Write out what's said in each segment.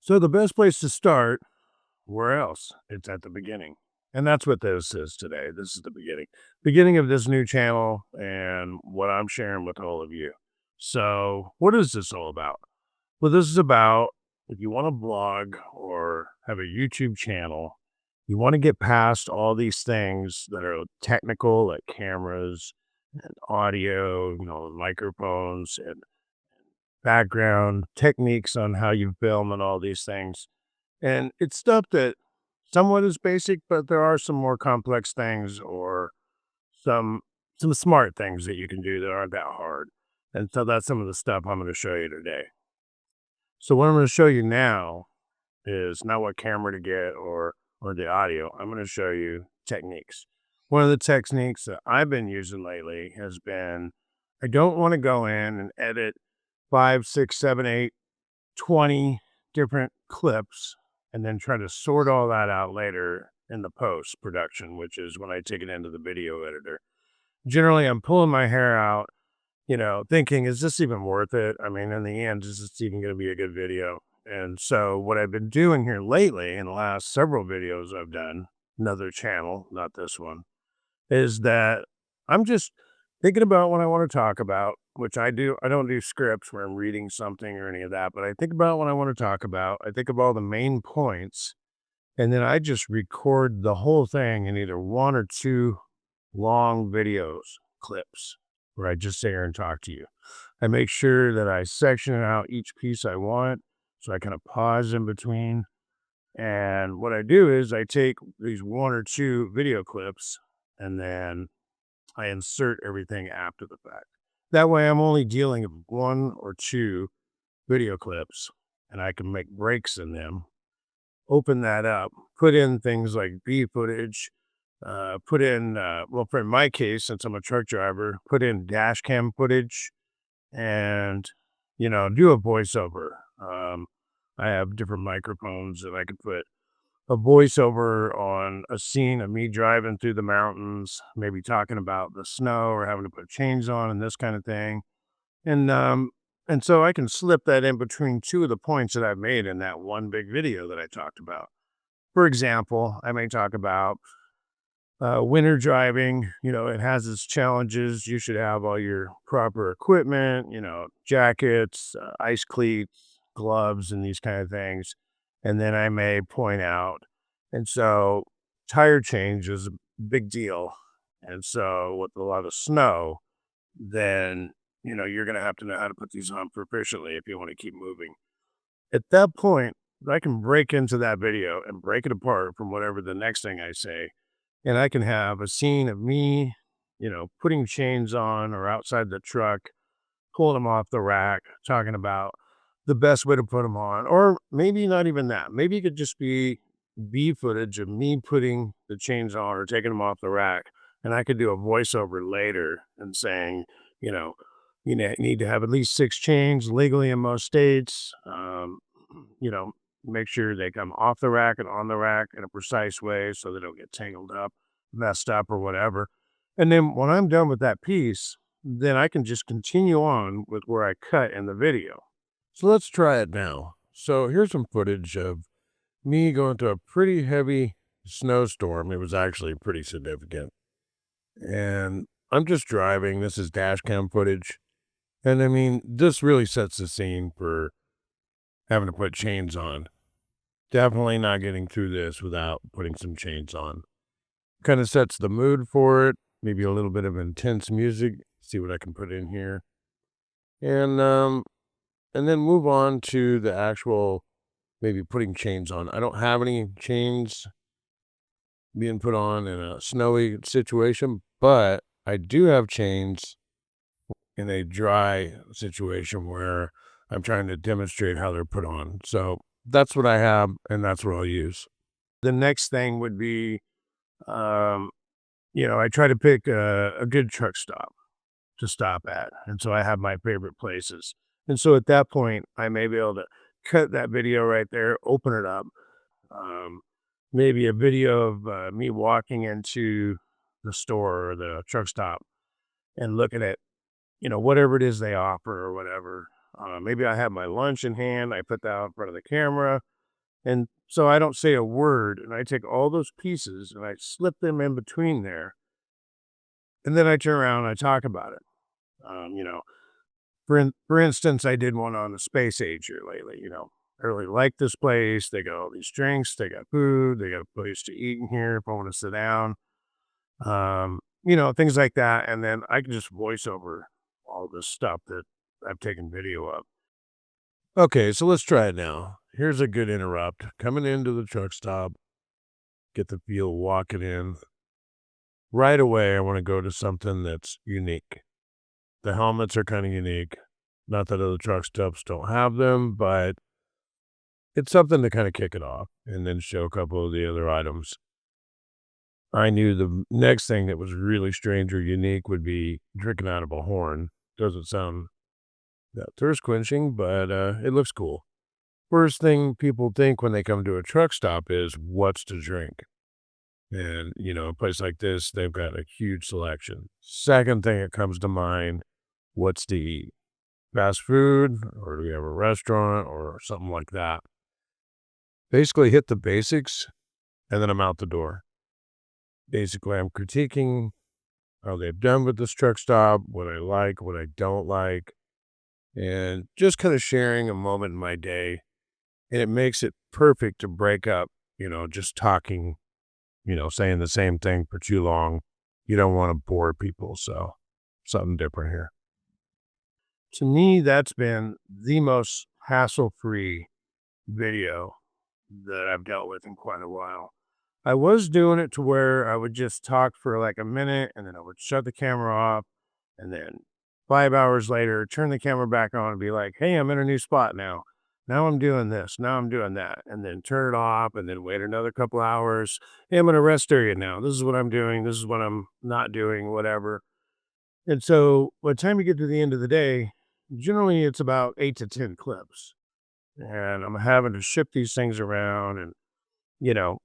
So the best place to start, where else? It's at the beginning. And that's what this is today. This is the beginning. Beginning of this new channel and what I'm sharing with all of you. So, what is this all about? Well, this is about if you want to blog or have a YouTube channel, you want to get past all these things that are technical, like cameras and audio, microphones and background techniques on how you film and all these things. And it's stuff that somewhat is basic, but there are some more complex things or some some smart things that you can do that aren't that hard. And so that's some of the stuff I'm going to show you today. So what I'm going to show you now is not what camera to get or the audio. I'm going to show you techniques. One of the techniques that I've been using lately has been I don't want to go in and edit 5, 6, 7, 8, 20 different clips and then try to sort all that out later in the post production, which is when I take it into the video editor. Generally, I'm pulling my hair out, thinking, is this even worth it? I mean, in the end, is this even going to be a good video? And so, what I've been doing here lately in the last several videos I've done, another channel, not this one, is that I'm just thinking about what I want to talk about, which I do. I don't do scripts where I'm reading something or any of that, but I think about what I want to talk about. I think of all the main points, and then I just record the whole thing in either one or two long videos, clips, where I just sit here and talk to you. I make sure that I section out each piece I want, so I kind of pause in between. And what I do is I take these one or two video clips and then I insert everything after the fact. That way, I'm only dealing with one or two video clips and I can make breaks in them, open that up, put in things like B footage, put in, well, for my case, since I'm a truck driver, put in dash cam footage and, do a voiceover. I have different microphones that I could put a voiceover on a scene of me driving through the mountains, maybe talking about the snow or having to put chains on and this kind of thing. And so I can slip that in between two of the points that I've made in that one big video that I talked about. For example, I may talk about winter driving. It has its challenges. You should have all your proper equipment, jackets, ice cleats, gloves, and these kind of things. And then I may point out, and so tire change is a big deal. And so with a lot of snow, then, you're going to have to know how to put these on proficiently if you want to keep moving. At that point, I can break into that video and break it apart from whatever the next thing I say, and I can have a scene of me, putting chains on or outside the truck, pulling them off the rack, talking about the best way to put them on, or maybe not even that. Maybe it could just be B footage of me putting the chains on or taking them off the rack. And I could do a voiceover later and saying, you know, need to have at least 6 chains legally in most states. You know, make sure they come off the rack and on the rack in a precise way so they don't get tangled up, messed up, or whatever. And then when I'm done with that piece, then I can just continue on with where I cut in the video. So let's try it now. So here's some footage of me going through a pretty heavy snowstorm. It was actually pretty significant. And I'm just driving. This is dash cam footage. And I mean, this really sets the scene for having to put chains on. Definitely not getting through this without putting some chains on. Kind of sets the mood for it. Maybe a little bit of intense music. See what I can put in here. And then move on to the actual maybe putting chains on. I don't have any chains being put on in a snowy situation, but I do have chains in a dry situation where I'm trying to demonstrate how they're put on. So that's what I have, and that's what I'll use. The next thing would be, um, I try to pick a good truck stop to stop at. And so I have my favorite places. And so at that point, I may be able to cut that video right there, open it up. Um, Maybe a video of me walking into the store or the truck stop and looking at, whatever it is they offer or whatever. Maybe I have my lunch in hand. I put that out in front of the camera. And so I don't say a word, and I take all those pieces and I slip them in between there, and then I turn around and I talk about it. You know, for instance, I did one on the space age here lately. I really like this place. They got all these drinks, they got food, they got a place to eat in here if I want to sit down. Things like that. And then I can just voice over all this stuff that I've taken video of. Okay, so let's try it now. Here's a good interrupt. Coming into the truck stop, get the feel walking in. Right away, I want to go to something that's unique. The helmets are kind of unique. Not that other truck stops don't have them, but it's something to kind of kick it off and then show a couple of the other items. I knew the next thing that was really strange or unique would be drinking out of a horn. Doesn't sound that thirst quenching, but it looks cool. First thing people think when they come to a truck stop is what's to drink. And, a place like this, they've got a huge selection. Second thing that comes to mind, what's to eat? Fast food, or do we have a restaurant or something like that? Basically hit the basics, and then I'm out the door. Basically, I'm critiquing how they've done with this truck stop, what I like, what I don't like, and just kind of sharing a moment in my day. And it makes it perfect to break up, just talking, saying the same thing for too long. You don't want to bore people. So something different here. To me, that's been the most hassle-free video that I've dealt with in quite a while. I was doing it to where I would just talk for like a minute and then I would shut the camera off and then 5 hours later, turn the camera back on and be like, hey, I'm in a new spot now. Now I'm doing this. Now I'm doing that. And then turn it off and then wait another couple hours. Hey, I'm in a rest area now. This is what I'm doing. This is what I'm not doing, whatever. And so by the time you get to the end of the day, generally it's about 8 to 10 clips. And I'm having to ship these things around and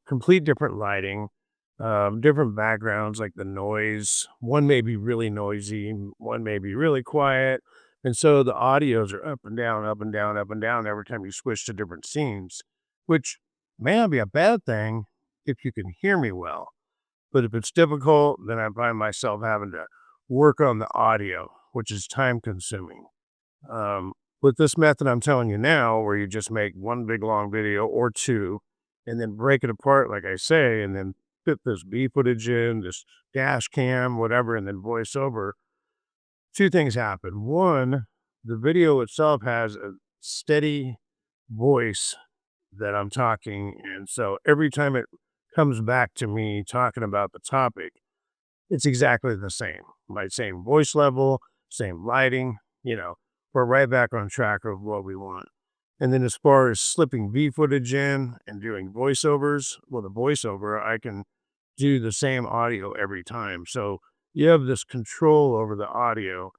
complete different lighting, different backgrounds, like the noise. One may be really noisy, one may be really quiet. And so the audios are up and down, up and down, up and down every time you switch to different scenes, which may not be a bad thing if you can hear me well. But if it's difficult, then I find myself having to work on the audio, which is time consuming. Um, with this method I'm telling you now, where you just make one big long video or two, and then break it apart, like I say, and then fit this B footage in, this dash cam, whatever, and then voice over, two things happen. One, the video itself has a steady voice that I'm talking, and so every time it comes back to me talking about the topic, it's exactly the same. My same voice level, same lighting, we're right back on track of what we want. And then as far as slipping V footage in and doing voiceovers, well, the voiceover, I can do the same audio every time. So you have this control over the audio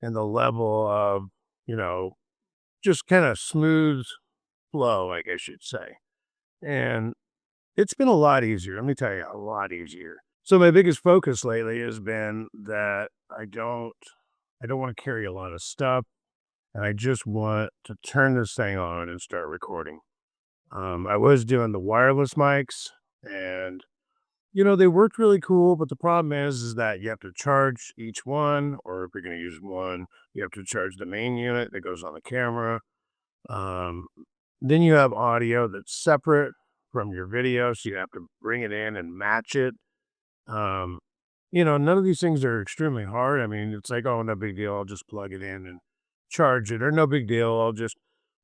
and the level of, you know, just kind of smooth flow, I guess you'd say. And it's been a lot easier. Let me tell you, a lot easier. So my biggest focus lately has been that I don't want to carry a lot of stuff and I just want to turn this thing on and start recording. I was doing the wireless mics and they worked really cool, but the problem is that you have to charge each one, or if you're going to use one, you have to charge the main unit that goes on the camera. Um, then you have audio that's separate from your video, so you have to bring it in and match it. Um, none of these things are extremely hard. I mean, it's like, oh, no big deal. I'll just plug it in and charge it, or no big deal. I'll just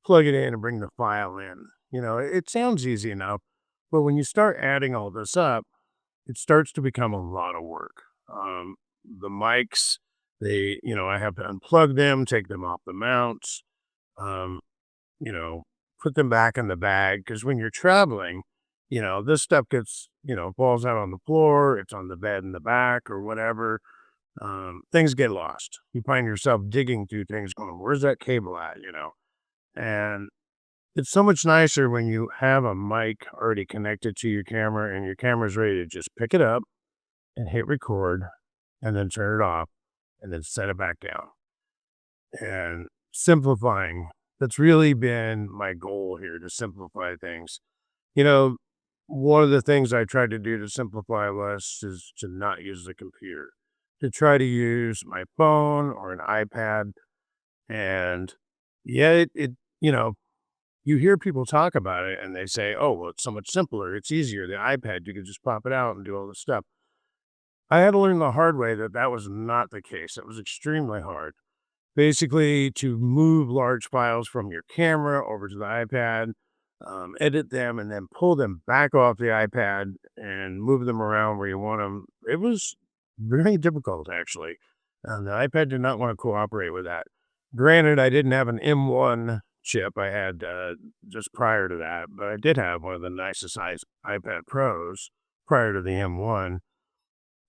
plug it in and bring the file in. It sounds easy enough, but when you start adding all this up, it starts to become a lot of work. The mics, I have to unplug them, take them off the mounts, um, you know, put them back in the bag. Cause when you're traveling, this stuff gets, falls out on the floor, it's on the bed in the back or whatever. Things get lost. You find yourself digging through things going, where's that cable at? And it's so much nicer when you have a mic already connected to your camera and your camera's ready to just pick it up and hit record and then turn it off and then set it back down. And simplifying That's really been my goal here, to simplify things. You know, one of the things I tried to do to simplify less is to not use the computer, to try to use my phone or an iPad. And yeah, you know, you hear people talk about it and they say, oh, well, it's so much simpler. It's easier. The iPad, you can just pop it out and do all this stuff. I had to learn the hard way that that was not the case. It was extremely hard. Basically, to move large files from your camera over to the iPad, edit them, and then pull them back off the iPad and move them around where you want them. It was very difficult, actually. And the iPad did not want to cooperate with that. Granted, I didn't have an M1 chip. I had just prior to that, but I did have one of the nicest size iPad Pros prior to the M1.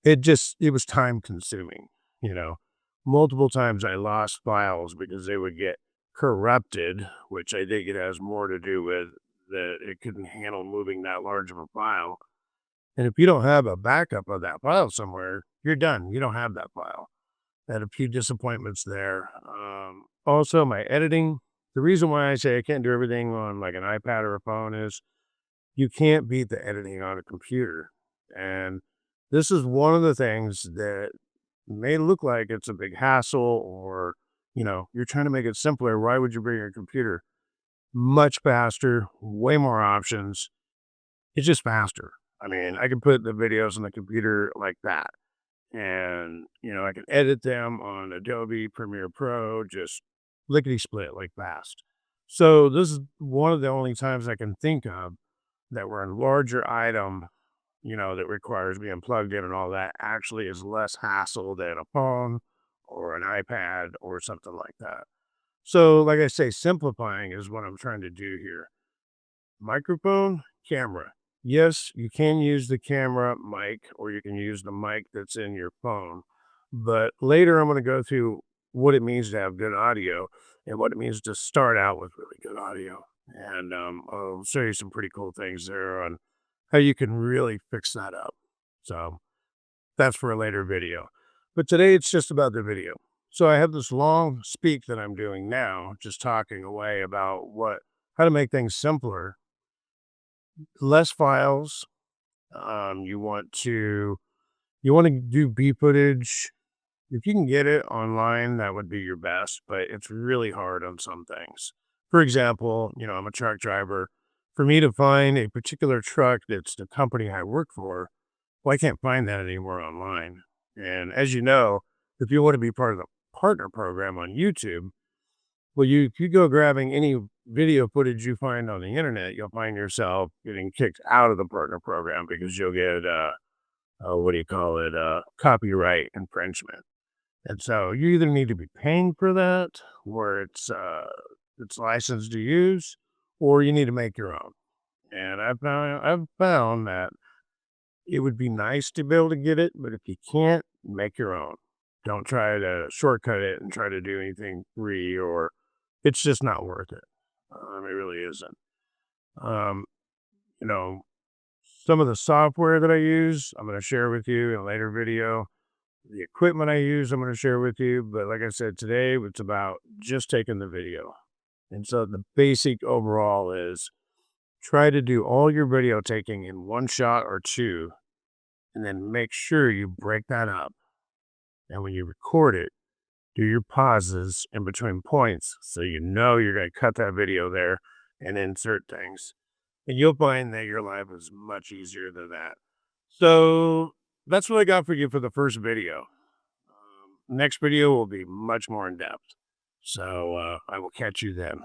It was time consuming, you know. Multiple times I lost files because they would get corrupted, which I think it has more to do with that it couldn't handle moving that large of a file. And if you don't have a backup of that file somewhere, you're done. You don't have that file. Had a few disappointments there. Also, my editing. The reason why I say I can't do everything on like an iPad or a phone is you can't beat the editing on a computer. And this is one of the things that may look like it's a big hassle or, you're trying to make it simpler. Why would you bring your computer? Much faster, way more options. It's just faster. I mean, I can put the videos on the computer like that. And, I can edit them on Adobe Premiere Pro, just lickety split like fast. So this is one of the only times I can think of that where a larger item, that requires being plugged in and all that actually is less hassle than a phone or an iPad or something like that. So, like I say, simplifying is what I'm trying to do here. Microphone, camera. Yes, you can use the camera mic or you can use the mic that's in your phone. But later I'm going to go through what it means to have good audio and what it means to start out with really good audio. And I'll show you some pretty cool things there on how you can really fix that up. So that's for a later video. But today it's just about the video. So I have this long speak that I'm doing now, just talking away about how to make things simpler, less files. You want to do B footage. If you can get it online, that would be your best, but it's really hard on some things. For example, I'm a truck driver. For me to find a particular truck that's the company I work for, well, I can't find that anymore online. And as you know, if you want to be part of the partner program on YouTube, well, if you go grabbing any video footage you find on the internet, you'll find yourself getting kicked out of the partner program because you'll get, what do you call it, copyright infringement. And so you either need to be paying for that, where it's licensed to use, or you need to make your own. And I've found that it would be nice to be able to get it, but if you can't, make your own. Don't try to shortcut it and try to do anything free, or it's just not worth it. It really isn't. Um, you know, some of the software that I use, I'm going to share with you in a later video. The equipment I use, I'm going to share with you. But like I said, today it's about just taking the video. And so the basic overall is try to do all your video taking in one shot or two, and then make sure you break that up. And when you record it, do your pauses in between points so you know you're going to cut that video there and insert things. And you'll find that your life is much easier than that. So that's what I got for you for the first video. Next video will be much more in depth. So I will catch you then.